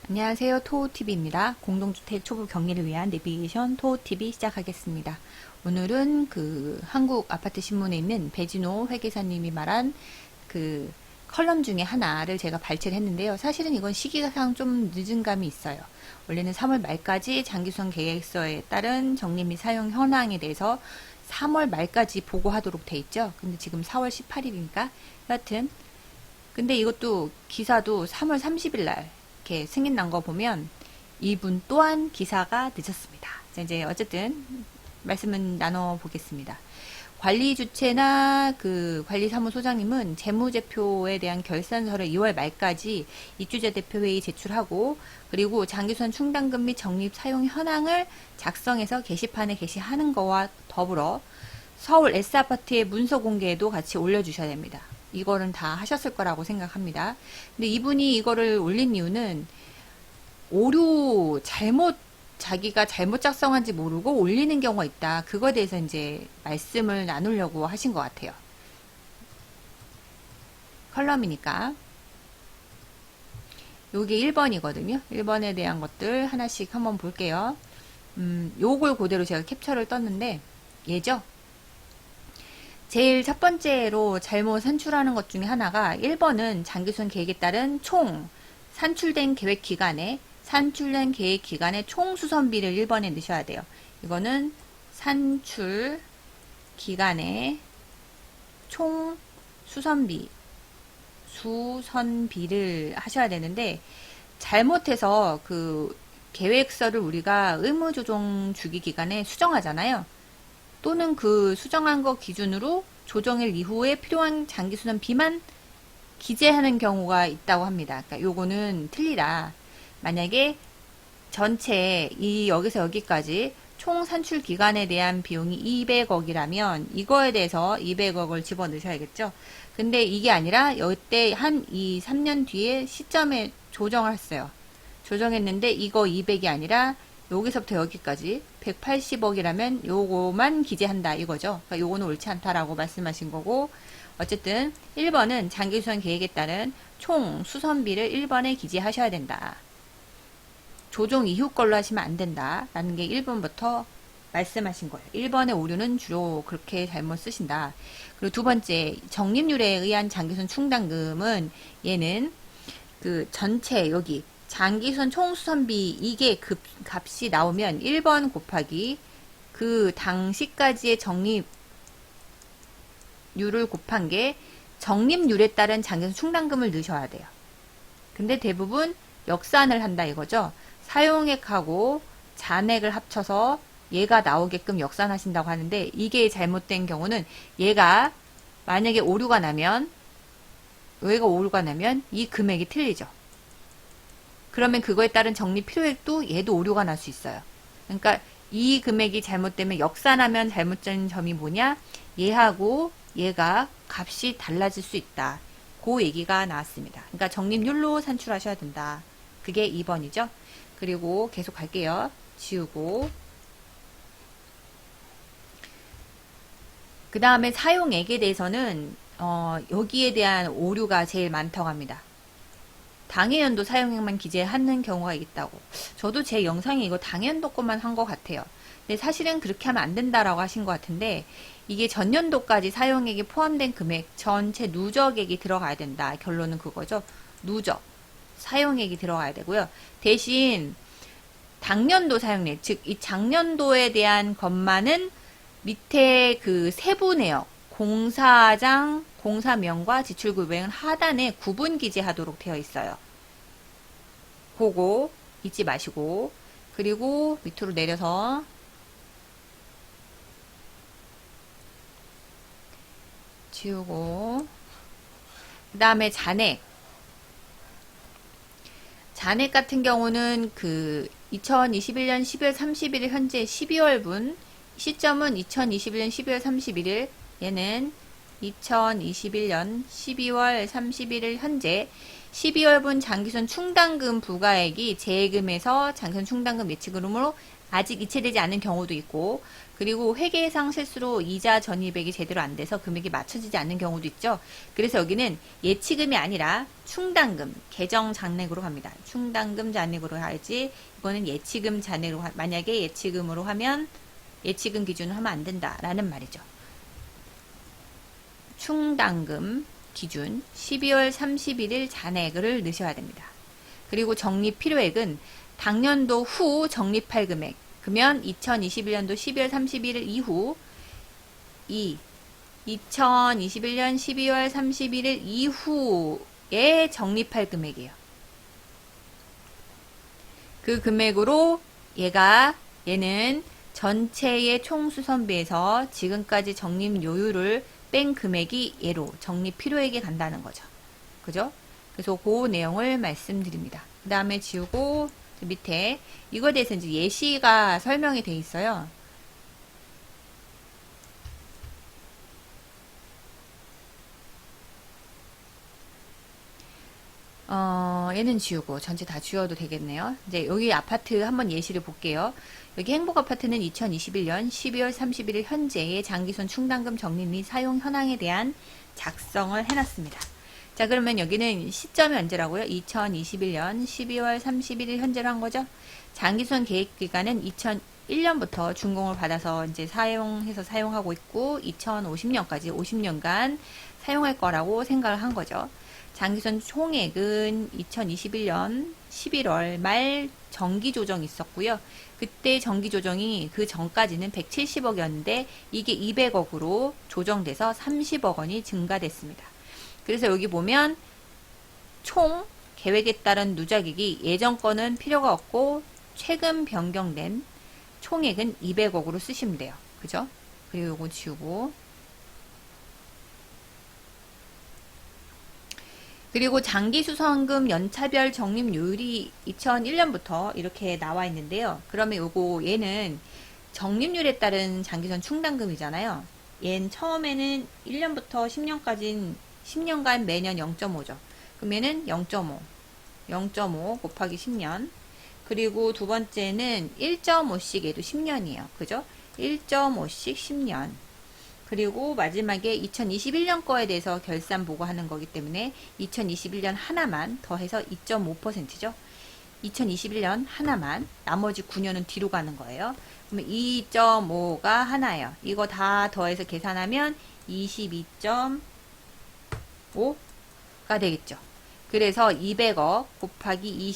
안녕하세요. 토호TV입니다. 공동주택 초보 경리를 위한 내비게이션 토호TV 시작하겠습니다. 오늘은 한국 아파트 신문에 있는 배진호 회계사님이 말한 컬럼 중에 하나를 제가 발췌를 했는데요. 사실은 이건 시기상 좀 늦은 감이 있어요. 원래는 3월 말까지 장기수선 계획서에 따른 적립 및 사용 현황에 대해서 3월 말까지 보고하도록 돼 있죠. 근데 지금 4월 18일이니까 여하튼 근데 이것도 기사도 3월 30일 날 이렇게 승인 난 거 보면 이분 또한 기사가 늦었습니다. 자, 이제 어쨌든 말씀은 나눠 보겠습니다. 관리 주체나 관리사무소장님은 재무제표에 대한 결산서를 2월 말까지 입주자 대표회의 제출하고 그리고 장기수선 충당금 및 적립 사용 현황을 작성해서 게시판에 게시하는 거와 더불어 서울 S아파트의 문서 공개에도 같이 올려주셔야 됩니다. 이거는 다 하셨을 거라고 생각합니다. 근데 이분이 이거를 올린 이유는 오류 자기가 잘못 작성한지 모르고 올리는 경우가 있다. 그거에 대해서 이제 말씀을 나누려고 하신 것 같아요. 컬럼이니까. 요게 1번이거든요. 1번에 대한 것들 하나씩 한번 볼게요. 요걸 그대로 제가 캡처를 떴는데 얘죠. 제일 첫 번째로 잘못 산출하는 것 중에 하나가 1번은 장기수선 계획에 따른 총 산출된 계획 기간에 총 수선비를 1번에 넣으셔야 돼요. 이거는 산출 기간에 총 수선비를 하셔야 되는데 잘못해서 계획서를 우리가 의무조정 주기 기간에 수정하잖아요. 또는 수정한 거 기준으로 조정일 이후에 필요한 장기수선비만 기재하는 경우가 있다고 합니다. 그러니까 요거는 틀리다. 만약에 전체 여기서 여기까지 총 산출 기간에 대한 비용이 200억이라면 이거에 대해서 200억을 집어넣으셔야겠죠. 근데 이게 아니라 이때 한 3년 뒤에 시점에 조정을 했어요. 조정했는데 이거 200이 아니라 여기서부터 여기까지 180억이라면 요거만 기재한다 이거죠. 그러니까 요거는 옳지 않다라고 말씀하신 거고 어쨌든 1번은 장기수선 계획에 따른 총 수선비를 1번에 기재하셔야 된다. 조정 이후 걸로 하시면 안 된다. 라는 게 1번부터 말씀하신 거예요. 1번의 오류는 주로 그렇게 잘못 쓰신다. 그리고 두 번째, 적립률에 의한 장기수선 충당금은 얘는 전체 여기 장기수선 총수선비 이게 값이 나오면 1번 곱하기 당시까지의 적립률을 곱한 게 적립률에 따른 장기수선 충당금을 넣으셔야 돼요. 근데 대부분 역산을 한다 이거죠. 사용액하고 잔액을 합쳐서 얘가 나오게끔 역산하신다고 하는데 이게 잘못된 경우는 얘가 만약에 오류가 나면 이 금액이 틀리죠. 그러면 그거에 따른 적립 필요액도 얘도 오류가 날 수 있어요. 그러니까 이 금액이 잘못되면 역산하면 잘못된 점이 뭐냐? 얘하고 얘가 값이 달라질 수 있다. 그 얘기가 나왔습니다. 그러니까 적립률로 산출하셔야 된다. 그게 2번이죠. 그리고 계속 갈게요. 지우고 그 다음에 사용액에 대해서는 여기에 대한 오류가 제일 많다고 합니다. 당해연도 사용액만 기재하는 경우가 있다고. 저도 제 영상에 이거 당해연도 것만 한 것 같아요. 근데 사실은 그렇게 하면 안 된다라고 하신 것 같은데 이게 전년도까지 사용액이 포함된 금액 전체 누적액이 들어가야 된다. 결론은 그거죠. 누적 사용액이 들어가야 되고요. 대신 당년도 사용액, 즉 이 작년도에 대한 것만은 밑에 세부 내역 공사장, 공사명과 지출금액은 하단에 구분 기재하도록 되어 있어요. 그거 잊지 마시고 그리고 밑으로 내려서 지우고 그 다음에 잔액 같은 경우는 2021년 12월 31일 현재 12월분 시점은 2021년 12월 31일 얘는 2021년 12월 31일 현재 12월분 장기수선 충당금 부과액이 재예금에서 장기수선 충당금 예치금으로 아직 이체되지 않은 경우도 있고 그리고 회계상 실수로 이자 전입액이 제대로 안 돼서 금액이 맞춰지지 않는 경우도 있죠. 그래서 여기는 예치금이 아니라 충당금, 계정 잔액으로 합니다. 충당금 잔액으로 하지, 이거는 예치금 잔액으로, 만약에 예치금으로 하면 예치금 기준으로 하면 안 된다라는 말이죠. 충당금 기준 12월 31일 잔액을 넣으셔야 됩니다. 그리고 적립 필요액은 당년도 후 적립할 금액, 그러면 2021년도 12월 31일 이후 2021년 12월 31일 이후에 적립할 금액이에요. 그 금액으로 얘는 전체의 총수선비에서 지금까지 적립 요율을 뺀 금액이 얘로 적립 필요액에 간다는 거죠. 그죠? 그래서 그 내용을 말씀드립니다. 그 다음에 지우고 밑에 이거에 대해서 이제 예시가 설명이 돼 있어요. 얘는 지우고 전체 다 지워도 되겠네요. 이제 여기 아파트 한번 예시를 볼게요. 여기 행복아파트는 2021년 12월 31일 현재의 장기손 충당금 적립 및 사용 현황에 대한 작성을 해놨습니다. 자, 그러면 여기는 시점이 언제라고요? 2021년 12월 31일 현재로 한 거죠. 장기손 계획기간은 2001년부터 준공을 받아서 이제 사용하고 있고 2050년까지 50년간 사용할 거라고 생각을 한 거죠. 장기손 총액은 2021년 11월 말 정기 조정이 있었고요. 그때 정기 조정이 그 전까지는 170억이었는데 이게 200억으로 조정돼서 30억 원이 증가됐습니다. 그래서 여기 보면 총 계획에 따른 누적액이 예전 거는 필요가 없고 최근 변경된 총액은 200억으로 쓰시면 돼요. 그죠? 그리고 요거 지우고, 그리고 장기수선금 연차별 적립률이 2001년부터 이렇게 나와 있는데요. 그러면 얘는 적립률에 따른 장기선 충당금이잖아요. 얘는 처음에는 1년부터 10년간 매년 0.5죠. 그러면은 0.5 곱하기 10년. 그리고 두 번째는 1.5씩 얘도 10년이에요. 그죠? 1.5씩 10년. 그리고 마지막에 2021년 거에 대해서 결산 보고하는 거기 때문에 2021년 하나만 더해서 2.5%죠. 2021년 하나만, 나머지 9년은 뒤로 가는 거예요. 그러면 2.5가 하나예요. 이거 다 더해서 계산하면 22.5가 되겠죠. 그래서 200억 곱하기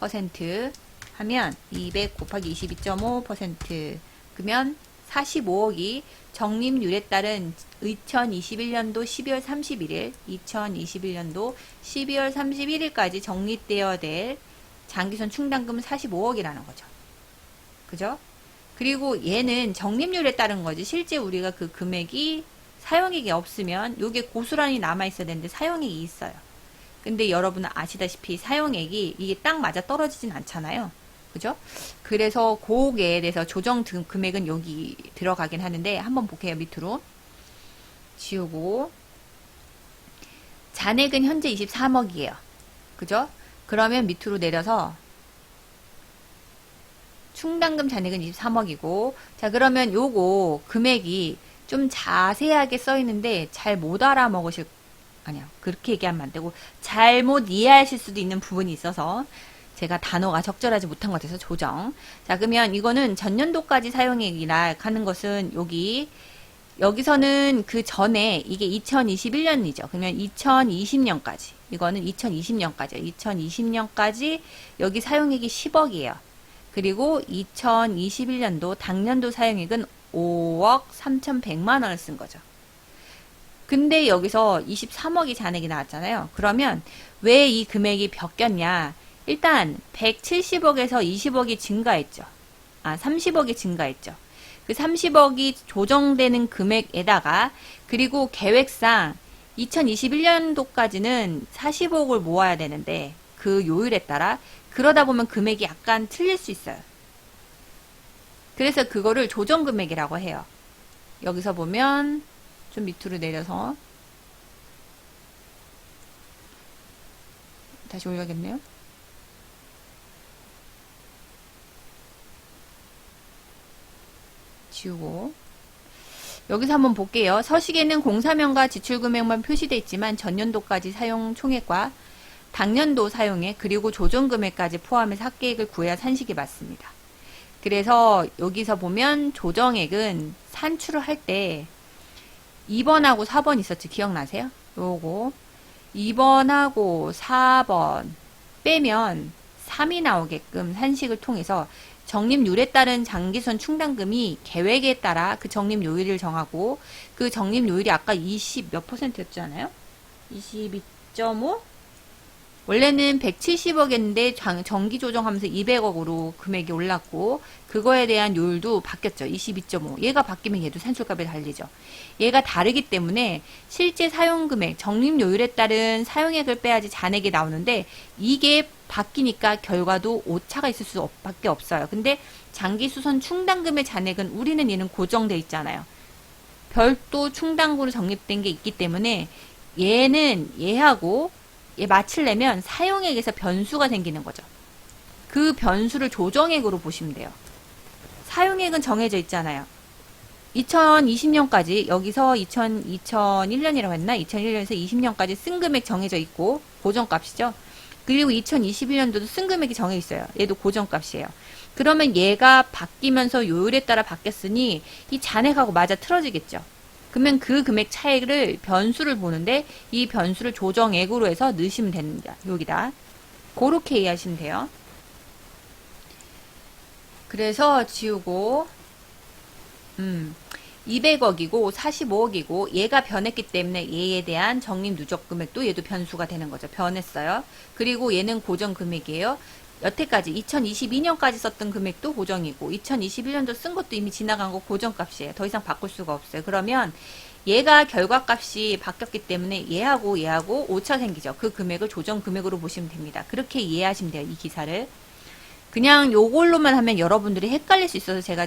22.5% 하면 200 곱하기 22.5% 그러면 45억이 적립률에 따른 2021년도 12월 31일, 2021년도 12월 31일까지 적립되어야 될 장기손 충당금은 45억이라는 거죠. 그죠? 그리고 얘는 적립률에 따른 거지. 실제 우리가 그 금액이 사용액이 없으면 요게 고스란히 남아있어야 되는데 사용액이 있어요. 근데 여러분은 아시다시피 사용액이 이게 딱 맞아 떨어지진 않잖아요. 그죠? 그래서 그거에 대해서 조정 금액은 여기 들어가긴 하는데 한번 볼게요. 밑으로 지우고, 잔액은 현재 23억이에요. 그죠? 그러면 밑으로 내려서 충당금 잔액은 23억이고, 자, 그러면 요거 금액이 좀 자세하게 써 있는데 잘 못 알아먹으실, 아니야, 그렇게 얘기하면 안 되고 잘못 이해하실 수도 있는 부분이 있어서 제가 단어가 적절하지 못한 것 같아서 조정. 자, 그러면 이거는 전년도까지 사용액이라 하는 것은 여기서는 그 전에 이게 2021년이죠. 그러면 2020년까지. 이거는 2020년까지요. 2020년까지 여기 사용액이 10억이에요. 그리고 2021년도 당년도 사용액은 5억 3,100만 원을 쓴 거죠. 근데 여기서 23억이 잔액이 나왔잖아요. 그러면 왜 이 금액이 바뀌었냐? 일단 170억에서 20억이 증가했죠. 30억이 증가했죠. 그 30억이 조정되는 금액에다가, 그리고 계획상 2021년도까지는 40억을 모아야 되는데 그 요율에 따라 그러다 보면 금액이 약간 틀릴 수 있어요. 그래서 그거를 조정 금액이라고 해요. 여기서 보면 좀 밑으로 내려서 다시 올려야겠네요. 지우고. 여기서 한번 볼게요. 서식에는 공사명과 지출금액만 표시되어 있지만 전년도까지 사용 총액과 당년도 사용액 그리고 조정금액까지 포함해서 합계액을 구해야 산식이 맞습니다. 그래서 여기서 보면 조정액은 산출을 할 때 2번하고 4번 있었지, 기억나세요? 요거 2번하고 4번 빼면 3이 나오게끔 산식을 통해서 적립률에 따른 장기순 충당금이 계획에 따라 그 적립요율을 정하고, 그 적립요율이 아까 20 몇 %였잖아요? 22.5? 원래는 170억이었는데 정기 조정하면서 200억으로 금액이 올랐고, 그거에 대한 요율도 바뀌었죠. 22.5. 얘가 바뀌면 얘도 산출값이 달리죠. 얘가 다르기 때문에 실제 사용금액, 적립요율에 따른 사용액을 빼야지 잔액이 나오는데, 이게 바뀌니까 결과도 오차가 있을 수밖에 없어요. 근데 장기수선 충당금의 잔액은 우리는 얘는 고정돼 있잖아요. 별도 충당금으로 적립된 게 있기 때문에 얘는 얘하고 얘 맞추려면 사용액에서 변수가 생기는 거죠. 그 변수를 조정액으로 보시면 돼요. 사용액은 정해져 있잖아요. 2020년까지 여기서 2001년이라고 했나? 2001년에서 20년까지 쓴 금액 정해져 있고 고정값이죠. 그리고 2021년도도 쓴 금액이 정해 있어요. 얘도 고정값이에요. 그러면 얘가 바뀌면서 요율에 따라 바뀌었으니 이 잔액하고 맞아 틀어지겠죠. 그러면 그 금액 차이를 변수를 보는데 이 변수를 조정액으로 해서 넣으시면 됩니다. 여기다. 그렇게 이해하시면 돼요. 그래서 지우고 200억이고 45억이고 얘가 변했기 때문에 얘에 대한 적립 누적 금액도 얘도 변수가 되는 거죠. 변했어요. 그리고 얘는 고정 금액이에요. 여태까지 2022년까지 썼던 금액도 고정이고 2021년도 쓴 것도 이미 지나간 거 고정값이에요. 더 이상 바꿀 수가 없어요. 그러면 얘가 결과값이 바뀌었기 때문에 얘하고 오차 생기죠. 그 금액을 조정 금액으로 보시면 됩니다. 그렇게 이해하시면 돼요. 이 기사를. 그냥 요걸로만 하면 여러분들이 헷갈릴 수 있어서 제가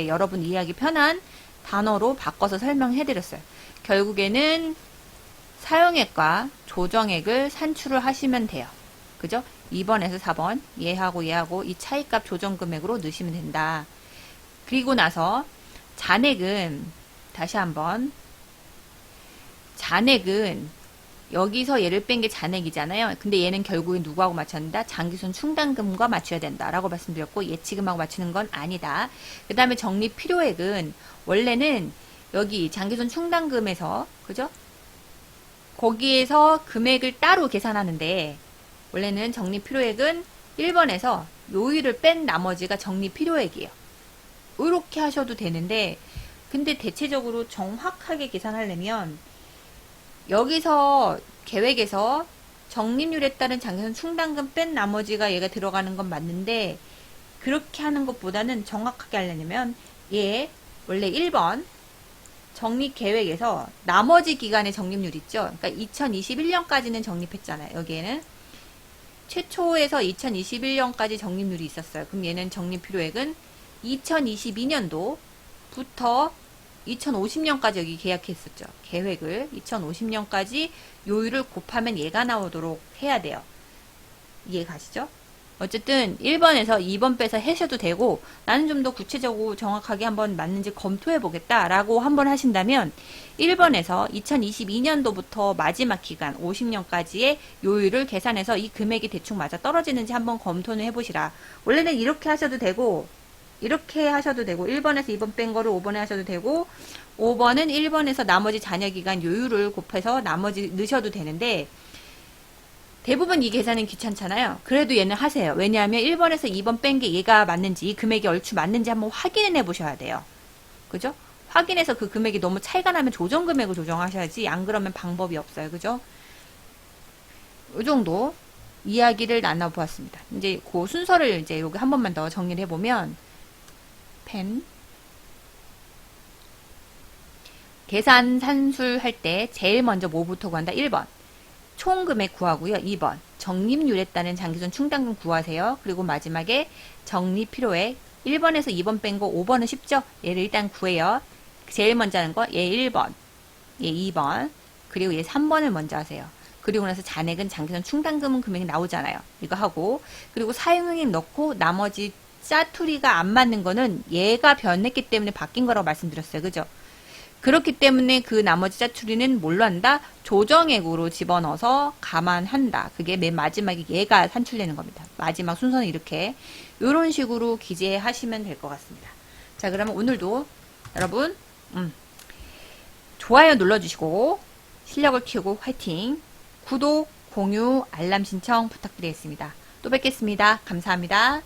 여러분 이해하기 편한 단어로 바꿔서 설명해드렸어요. 결국에는 사용액과 조정액을 산출을 하시면 돼요. 그죠? 2번에서 4번 얘하고 이 차이값 조정금액으로 넣으시면 된다. 그리고 나서 잔액은 다시 한번 잔액은 여기서 얘를 뺀 게 잔액이잖아요. 근데 얘는 결국에 누구하고 맞춰야 장기순 충당금과 맞춰야 된다라고 말씀드렸고 예치금하고 맞추는 건 아니다. 그 다음에 적립 필요액은 원래는 여기 장기순 충당금에서 그죠? 거기에서 금액을 따로 계산하는데 원래는 적립 필요액은 1번에서 요율을 뺀 나머지가 적립 필요액이에요. 이렇게 하셔도 되는데 근데 대체적으로 정확하게 계산하려면 여기서 계획에서 적립률에 따른 장기순 충당금 뺀 나머지가 얘가 들어가는 건 맞는데 그렇게 하는 것보다는 정확하게 하려면 얘 원래 1번 적립계획에서 나머지 기간의 적립률 있죠. 그러니까 2021년까지는 적립했잖아요. 여기에는 최초에서 2021년까지 적립률이 있었어요. 그럼 얘는 적립필요액은 2022년도부터 2050년까지 여기 계약했었죠. 계획을 2050년까지 요율을 곱하면 얘가 나오도록 해야 돼요. 이해 가시죠? 어쨌든 1번에서 2번 빼서 하셔도 되고 나는 좀 더 구체적으로 정확하게 한번 맞는지 검토해 보겠다 라고 한번 하신다면 1번에서 2022년도부터 마지막 기간 50년까지의 요율을 계산해서 이 금액이 대충 맞아 떨어지는지 한번 검토는 해보시라. 원래는 이렇게 하셔도 되고 이렇게 하셔도 되고 1번에서 2번 뺀 거를 5번에 하셔도 되고 5번은 1번에서 나머지 잔여기간 요율을 곱해서 나머지 넣으셔도 되는데 대부분 이 계산은 귀찮잖아요. 그래도 얘는 하세요. 왜냐하면 1번에서 2번 뺀 게 얘가 맞는지 이 금액이 얼추 맞는지 한번 확인해 보셔야 돼요. 그죠? 확인해서 그 금액이 너무 차이가 나면 조정 금액을 조정하셔야지 안 그러면 방법이 없어요. 그죠? 이 정도 이야기를 나눠보았습니다. 이제 그 순서를 이제 여기 한 번만 더 정리를 해보면 펜 계산 산술할 때 제일 먼저 뭐부터 구한다? 1번 총 금액 구하고요. 2번 적립률에 따른 장기순 충당금 구하세요. 그리고 마지막에 적립 필요액 1번에서 2번 뺀 거 5번은 쉽죠? 얘를 일단 구해요. 제일 먼저 하는 거 얘 1번 얘 2번 그리고 얘 3번을 먼저 하세요. 그리고 나서 잔액은 장기순 충당금 금액이 나오잖아요. 이거 하고 그리고 사용액 넣고 나머지 짜투리가 안 맞는 거는 얘가 변했기 때문에 바뀐 거라고 말씀드렸어요. 그죠? 그렇기 때문에 그 나머지 짜투리는 뭘로 한다? 조정액으로 집어넣어서 감안한다. 그게 맨 마지막에 얘가 산출되는 겁니다. 마지막 순서는 이렇게 이런 식으로 기재하시면 될 것 같습니다. 자, 그러면 오늘도 여러분 좋아요 눌러주시고 실력을 키우고 화이팅! 구독, 공유, 알람 신청 부탁드리겠습니다. 또 뵙겠습니다. 감사합니다.